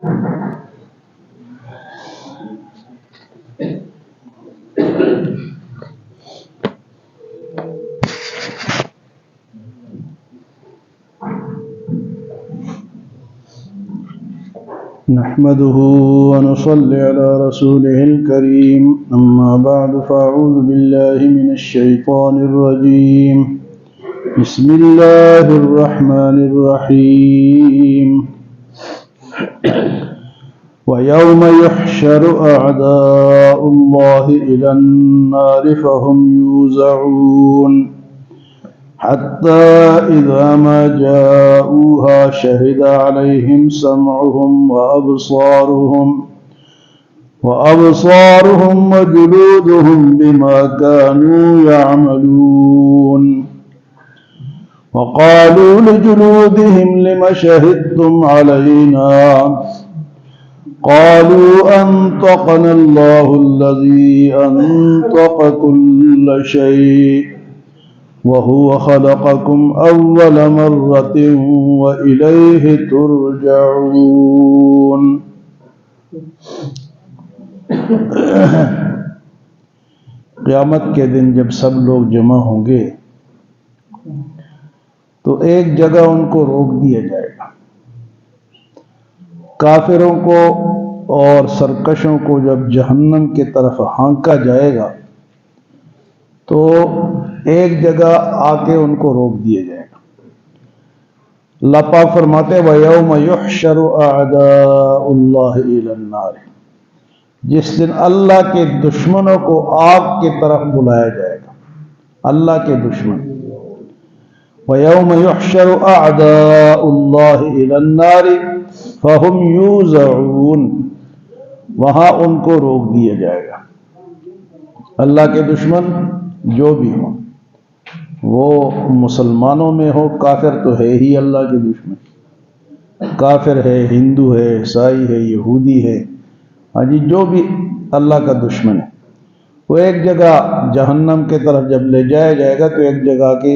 نحمده ونصلي على رسوله الكريم أما بعد فأعوذ بالله من الشيطان الرجيم بسم الله الرحمن الرحيم ويوم يحشر أعداء الله إلى النار فهم يوزعون حتى إذا ما جاءوها شهد عليهم سمعهم وأبصارهم وجلودهم بما كانوا يعملون وقالوا لجلودهم لم شهدتم علينا قالوا أنطقنا الله الذي أنطق كل شيء وهو خلقكم أول مرة وإليه ترجعون. قیامت کے دن جب سب لوگ جمع ہوں گے تو ایک جگہ ان کو روک دیا جائے گا. کافروں کو اور سرکشوں کو جب جہنم کی طرف ہانکا جائے گا تو ایک جگہ آ کے ان کو روک دیا جائے گا. اللہ پاک فرماتے وَيَوْمَ يُحْشَرُ أَعْدَاءُ اللَّهِ إِلَى النَّارِ، جس دن اللہ کے دشمنوں کو آگ کی طرف بلایا جائے گا. اللہ کے دشمن وَيَوْمَ يُحْشَرُ أَعْدَاءُ اللَّهِ إِلَى النَّارِ فَهُمْ يُوزَعُونَ، وہاں ان کو روک دیا جائے گا. اللہ کے دشمن جو بھی ہوں، وہ مسلمانوں میں ہو، کافر تو ہے ہی اللہ کے دشمن، کافر ہے، ہندو ہے، عیسائی ہے، یہودی ہے، ہاں جی، جو بھی اللہ کا دشمن ہے، وہ ایک جگہ جہنم کی طرف جب لے جایا جائے گا تو ایک جگہ کی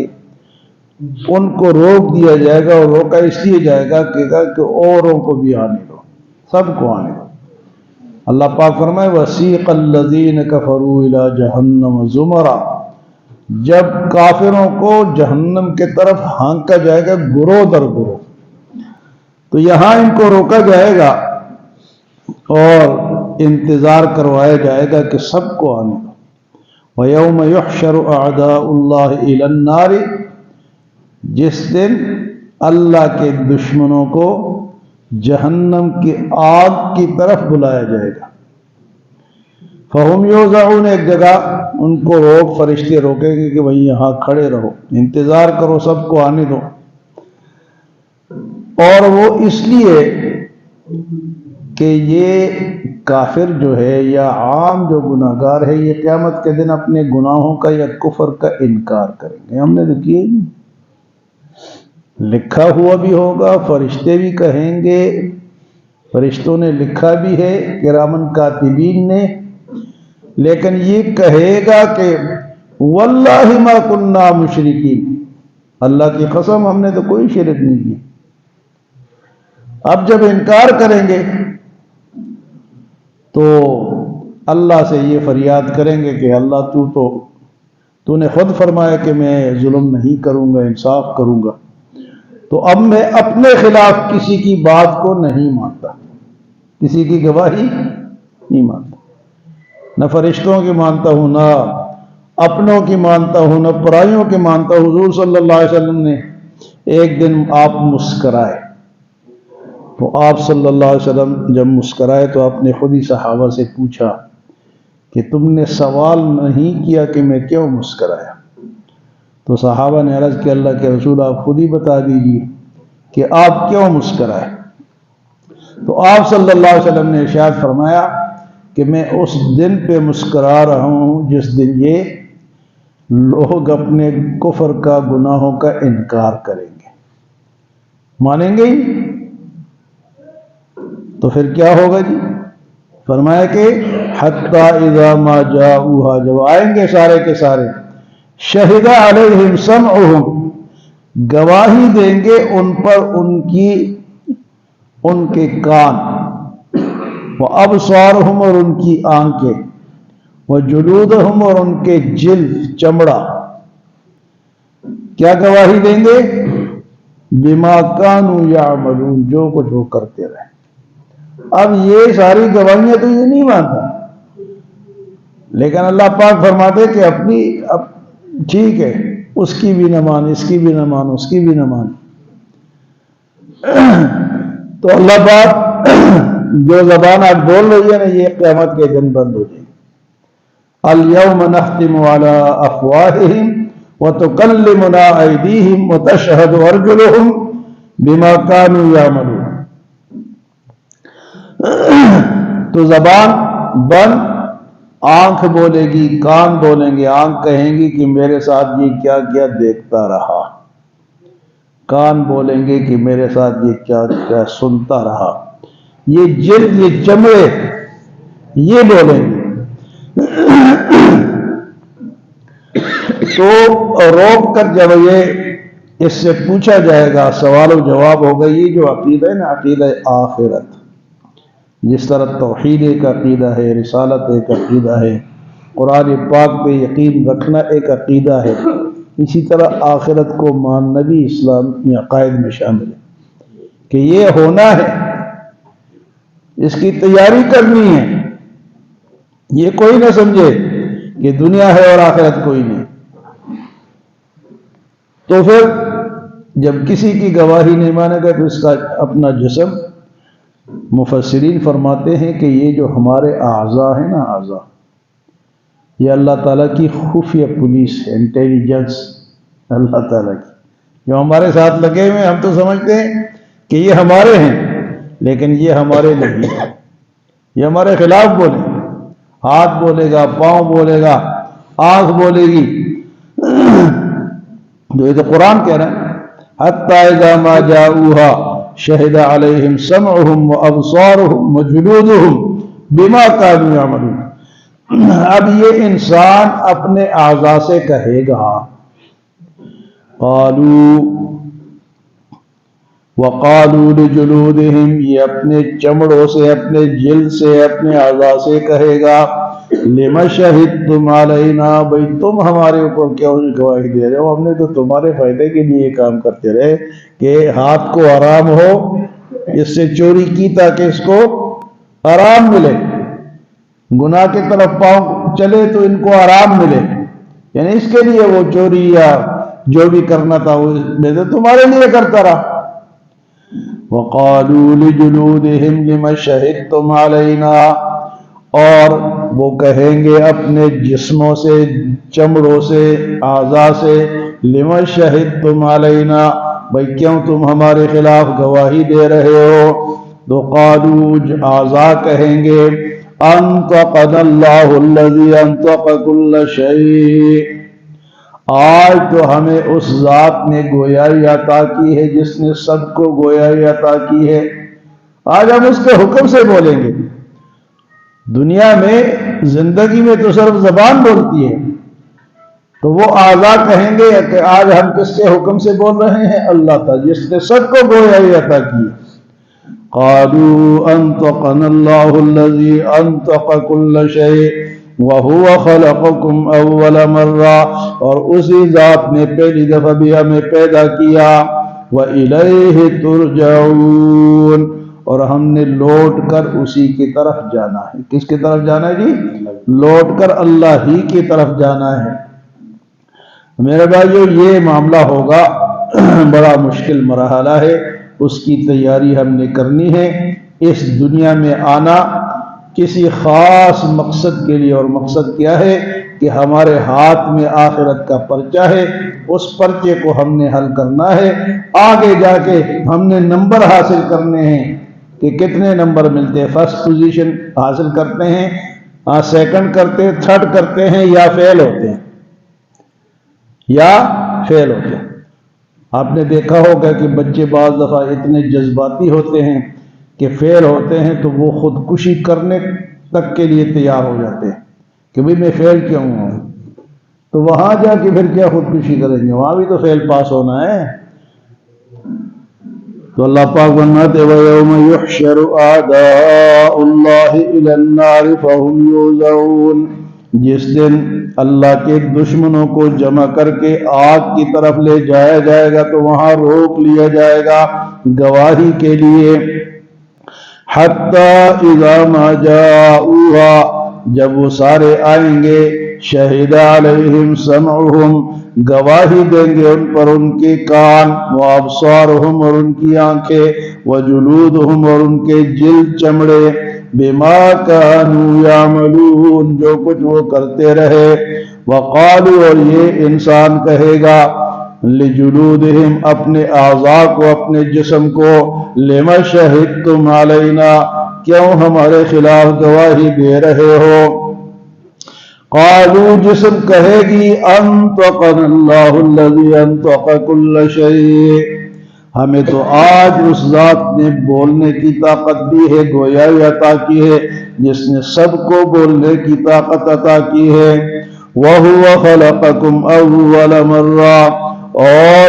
ان کو روک دیا جائے گا. اور روکا اس لیے جائے گا کہ اوروں کو بھی آنے دو، سب کو آنے دو. اللہ پاک فرمائے وَسِيقَ الَّذِينَ كَفَرُوا إِلَى جَهَنَّمَ زُمَرًا، جب کافروں کو جہنم کی طرف ہانکا جائے گا گروہ در گروہ، تو یہاں ان کو روکا جائے گا اور انتظار کروایا جائے گا کہ سب کو آنے دو. وَيَوْمَ يُحْشَرُ أَعْدَاءُ اللَّهِ إِلَى النَّارِ، جس دن اللہ کے دشمنوں کو جہنم کی آگ کی طرف بلایا جائے گا. فَهُمْ يُوزَعُونَ، ایک جگہ ان کو فرشتے روکیں گے کہ بھئی یہاں کھڑے رہو، انتظار کرو، سب کو آنے دو. اور وہ اس لیے کہ یہ کافر جو ہے یا عام جو گناہگار ہے، یہ قیامت کے دن اپنے گناہوں کا یا کفر کا انکار کریں گے. ہم نے تو کیے نہیں، لکھا ہوا بھی ہوگا، فرشتے بھی کہیں گے، فرشتوں نے لکھا بھی ہے کرامن کاتبین نے، لیکن یہ کہے گا کہ واللہ ما کننا مشرکین، اللہ کی قسم ہم نے تو کوئی شرک نہیں کی. اب جب انکار کریں گے تو اللہ سے یہ فریاد کریں گے کہ اللہ تو نے خود فرمایا کہ میں ظلم نہیں کروں گا، انصاف کروں گا، تو اب میں اپنے خلاف کسی کی بات کو نہیں مانتا، کسی کی گواہی نہیں مانتا، نہ فرشتوں کی مانتا ہوں، نہ اپنوں کی مانتا ہوں، نہ پرائیوں کی مانتا ہوں. حضور صلی اللہ علیہ وسلم نے ایک دن آپ مسکرائے، تو آپ صلی اللہ علیہ وسلم جب مسکرائے تو آپ نے خود ہی صحابہ سے پوچھا کہ تم نے سوال نہیں کیا کہ میں کیوں مسکرایا؟ تو صحابہ نے عرض کہ اللہ کے رسول آپ خود ہی بتا دیجیے کہ آپ کیوں مسکرائے. تو آپ صلی اللہ علیہ وسلم نے ارشاد فرمایا کہ میں اس دن پہ مسکرا رہا ہوں جس دن یہ لوگ اپنے کفر کا، گناہوں کا انکار کریں گے. مانیں گے ہی تو پھر کیا ہوگا جی؟ فرمایا کہ حتی اذا ما جاؤوها، جب آئیں گے سارے کے سارے، شہد علیہم سمعہم، گواہی دیں گے ان پر ان کے کان، وہ ابصارہم اور ان کی آنکھیں، وہ جلودہم اور ان کے جلد چمڑا، کیا گواہی دیں گے؟ بما کانوا یعملون، جو کچھ وہ کرتے رہے۔ اب یہ ساری گواہیاں تو یہ نہیں مانتا، لیکن اللہ پاک فرماتے کہ اپنی ٹھیک ہے، اس کی بھی نہ مان، اس کی بھی نہ مان، اس کی بھی نہ مان۔ تو اللہ پاک جو زبان آج بول رہی ہے نا، یہ قیامت کے دن بند ہو جائے گی۔ الیوم نختم علی افواہہم وتکلمنا ایدیہم وتشہد ارجلہم بما کانوا یعملون۔ تو زبان بند، آنکھ بولے گی، کان بولیں گے۔ آنکھ کہیں گی کہ میرے ساتھ یہ کیا کیا دیکھتا رہا، کان بولیں گے کہ میرے ساتھ یہ کیا کیا سنتا رہا، یہ جلد، یہ چمڑے، یہ بولیں گے۔ تو روک کر جب یہ اس سے پوچھا جائے گا، سوال و جواب ہوگا۔ یہ جو عقیدہ ہے نا، عقیدہ آخرت، جس طرح توحید ایک عقیدہ ہے، رسالت ایک عقیدہ ہے، قرآن پاک پہ یقین رکھنا ایک عقیدہ ہے، اسی طرح آخرت کو ماننا بھی اسلامی عقائد میں شامل ہے کہ یہ ہونا ہے، اس کی تیاری کرنی ہے۔ یہ کوئی نہ سمجھے کہ دنیا ہے اور آخرت کوئی نہیں۔ تو پھر جب کسی کی گواہی نہیں مانے گا تو اس کا اپنا جسم، مفسرین فرماتے ہیں کہ یہ جو ہمارے اعضاء ہیں نا، اعضاء، یہ اللہ تعالیٰ کی خفیہ پولیس ہے، انٹیلیجنس اللہ تعالیٰ کی، جو ہمارے ساتھ لگے ہوئے ہیں۔ ہم تو سمجھتے ہیں کہ یہ ہمارے ہیں، لیکن یہ ہمارے نہیں ہیں، یہ ہمارے خلاف بولے گا۔ ہاتھ بولے گا، پاؤں بولے گا، آنکھ بولے گی، جو یہ تو قرآن کہہ رہا ہے، حَتَّى إِذَا مَا جَاءُوهَا شَهِدَ عَلَيْهِمْ سَمْعُهُمْ وَأَبْصَارُهُمْ وَجُلُودُهُمْ بِمَا كَانُوا يَعْمَلُونَ۔ اب یہ انسان اپنے اعضاء سے کہے گا، قَالُوا وَقَالُوا لِجُلُودِهِمْ، یہ اپنے چمڑوں سے، اپنے جلد سے، اپنے اعضاء سے کہے گا، لِمَ شَهِدْتُمْ عَلَيْنَا، بھئی تم ہمارے اوپر کیوں گواہی دے رہے ہو؟ ہم نے تو تمہارے فائدے کے لیے یہ کام کرتے رہے کہ ہاتھ کو آرام ہو، اس سے چوری کی تاکہ اس کو آرام ملے، گناہ کی طرف پاؤں چلے تو ان کو آرام ملے، یعنی اس کے لیے وہ چوری یا جو بھی کرنا تھا وہ میں تو تمہارے لیے کرتا رہا۔ وَقَالُوا لِجُلُودِهِمْ لِمَ شَهِدْتُمْ عَلَيْنَا، اور وہ کہیں گے اپنے جسموں سے، چمڑوں سے، اعضاء سے، لِمَ شَهِدْتُمْ عَلَيْنَا، بھئی کیوں تم ہمارے خلاف گواہی دے رہے ہو؟ تو قالوا، اعضاء کہیں گے، أَنطَقَنَا اللَّهُ الَّذِي أَنطَقَ كُلَّ شَيْءٍ، آج تو ہمیں اس ذات نے گویائی عطا کی ہے جس نے سب کو گویائی عطا کی ہے۔ آج ہم اس کے حکم سے بولیں گے۔ دنیا میں، زندگی میں تو صرف زبان بولتی ہے، تو وہ اعضاء کہیں گے کہ آج ہم کس کے حکم سے بول رہے ہیں؟ اللہ تعالیٰ جس نے سب کو گویائی عطا کی ہے۔ قالوا أنطقنا الله الذي أنطق كل شيء وهو خلقكم أول مرة، اور اسی ذات نے پہلی دفعہ بھی ہمیں پیدا کیا، وإليه ترجعون، اور ہم نے لوٹ کر اسی کی طرف جانا ہے۔ کس کی طرف جانا ہے جی؟ لوٹ کر اللہ ہی کی طرف جانا ہے۔ میرے بھائیو، یہ معاملہ ہوگا، بڑا مشکل مرحلہ ہے، اس کی تیاری ہم نے کرنی ہے۔ اس دنیا میں آنا کسی خاص مقصد کے لیے، اور مقصد کیا ہے کہ ہمارے ہاتھ میں آخرت کا پرچہ ہے، اس پرچے کو ہم نے حل کرنا ہے۔ آگے جا کے ہم نے نمبر حاصل کرنے ہیں کہ کتنے نمبر ملتے ہیں، فرسٹ پوزیشن حاصل کرتے ہیں، سیکنڈ کرتے ہیں، تھرڈ کرتے ہیں، یا فیل ہوتے ہیں، یا فیل ہوتے ہیں۔ آپ نے دیکھا ہوگا کہ بچے بعض دفعہ اتنے جذباتی ہوتے ہیں کہ فیل ہوتے ہیں تو وہ خودکشی کرنے تک کے لیے تیار ہو جاتے ہیں کہ بھئی میں فیل کیوں ہوں، تو وہاں جا کے پھر کیا خودکشی کریں گے؟ وہاں بھی تو فیل پاس ہونا ہے۔ تو اللہ پاک فرماتے وَيَوْمَ يُحْشَرُ أَعْدَاءُ اللَّهِ إِلَى النَّارِ فَهُمْ يُوزَعُونَ، جس دن اللہ کے دشمنوں کو جمع کر کے آگ کی طرف لے جایا جائے گا تو وہاں روک لیا جائے گا گواہی کے لیے. حَتَّى إِذَا مَا جَاءُوهَا، جب وہ سارے آئیں گے، شَهِدَ عَلَيْهِمْ سَمْعُهُمْ، گواہی دیں گے ان پر ان کے کان، وَأَبْصَارُهُمْ اور ان کی آنکھیں، وَجُلُودُهُمْ اور ان کے جلد چمڑے، بِمَا كَانُوا يَعْمَلُونَ جو کچھ وہ کرتے رہے. وَقَالُوا اور یہ انسان کہے گا لِجُلُودِهِمْ اپنے اعضاء کو، اپنے جسم کو، لِمَ شَهِدْتُمْ عَلَيْنَا کیوں ہمارے خلاف گواہی دے رہے ہو. قالوا جسم کہے گی انطقنا اللہ الذی انطق کل شیء، ہمیں تو آج اس ذات نے بولنے کی طاقت دی ہے، گویائی عطا کی ہے، جس نے سب کو بولنے کی طاقت عطا کی ہے. وَهُوَ خَلَقَكُمْ أَوَّلَ مَرَّةٍ، اور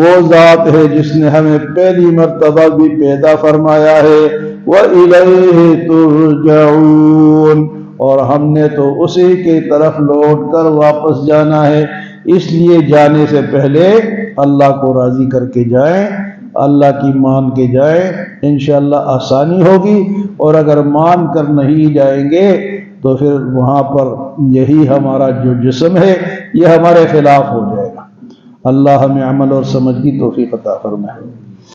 وہ ذات ہے جس نے ہمیں پہلی مرتبہ بھی پیدا فرمایا ہے. وَإِلَيْهِ تُرْجَعُونَ، اور ہم نے تو اسی کی طرف لوٹ کر واپس جانا ہے. اس لیے جانے سے پہلے اللہ کو راضی کر کے جائیں، اللہ کی مان کے جائیں، انشاءاللہ آسانی ہوگی. اور اگر مان کر نہیں جائیں گے تو پھر وہاں پر یہی ہمارا جو جسم ہے یہ ہمارے خلاف ہو جائے گا. اللہ ہمیں عمل اور سمجھ کی توفیق عطا فرمائے.